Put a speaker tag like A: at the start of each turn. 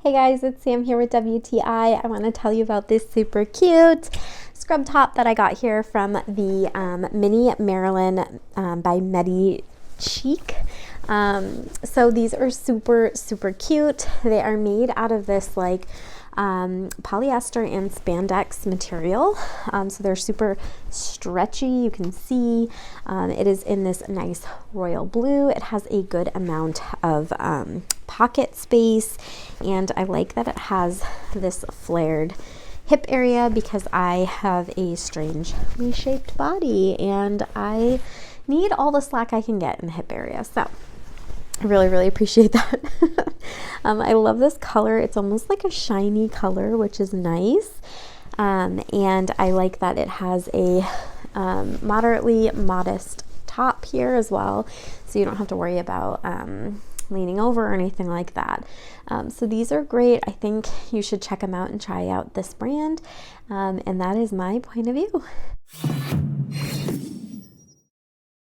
A: Hey guys, it's Sam here with WTI. I want to tell you about this super cute scrub top that I got here from the Mini Marilyn by MediChic. So these are super cute. They are made out of this polyester and spandex material. So they're super stretchy. You can see it is in this nice royal blue. It has a good amount of pocket space, and I like that it has this flared hip area because I have a strangely shaped body and I need all the slack I can get in the hip area. So I really appreciate that. I love this color. It's almost like a shiny color, which is nice. And I like that it has a moderately modest top here as well, so you don't have to worry about leaning over or anything like that. So these are great. I think you should check them out and try out this brand. And that is my point of view.